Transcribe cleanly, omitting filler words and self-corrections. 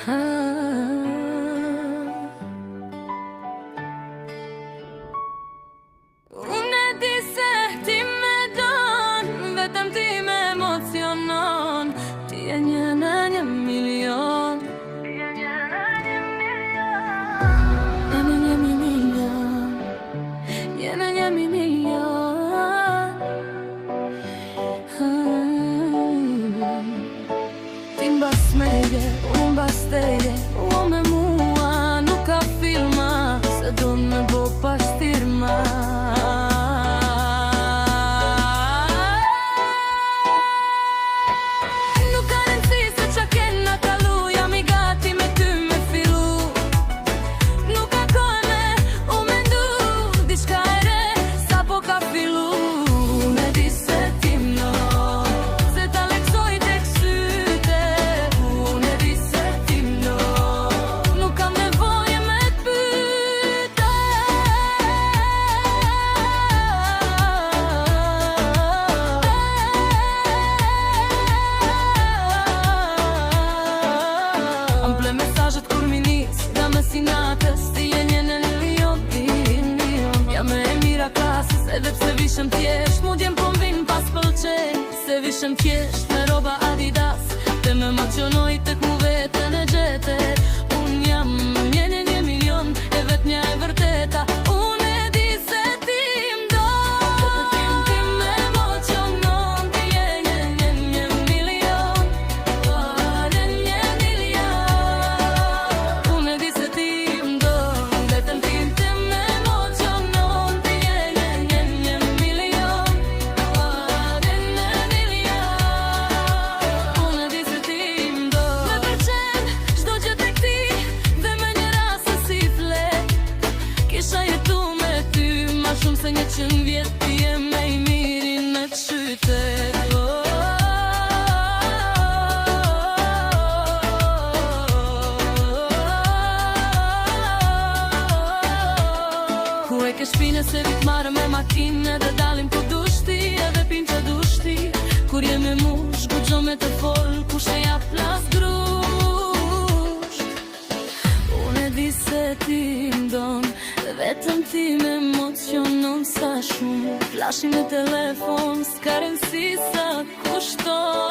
Unë e di se ti me don, vetëm ti me emocionon. Ti e një në 1.000.000. Jena 1.000.000. Ti mbas meje, unë mbas teje, unë me mua nuk ka filma, se do me bo pashtirma. Nuk ka rëndësi se qa kena kalu, jam i gati me ty me fillu. Nuk ka kone, u me ndu, diçka e re, sa po ka fillu. Unë e di se ti mnon, se ta leksoj tek syte. Unë e di se ti mnon, nuk kam nevoje me t'pyte. Ample mesazhet kur mi nis, nga me sinatës, ti e një në 1.000.000. Jam e mira klasës, edhe pse vishëm thjesht, mu djem po m'vin pas pëlqej. Se vishëm thjesht me roba Adidas, te me emocionoj tek mu vetën e gjetet. Unë jam një në 1.000.000, e vet një e vërteta. Unë e di se ti m'don, ti me emocionon. Ti je një 1.000.000, një 1.000.000. Unë e di se ti m'don, vetëm ti me emocionon. Ti je një 1.000.000, Unë e di se ti m'don. Me pëlqen çdo gjë tek ti, dhe me një rast se si flet. Kisha jetu me ty ma shumë se 100 vjet. Ti je me i miri në qytet. Ku e ke shpine se vit marrë me makinë, edhe dalim ku dushti, edhe pin që dushti. Kur je me mu, shgugjo me të fol, kush e ja plas grush. Unë e di se ti m'don, vetëm ti me emocionon sa shumë. Flashin në telefon, s'ka rëndësi sa kushton.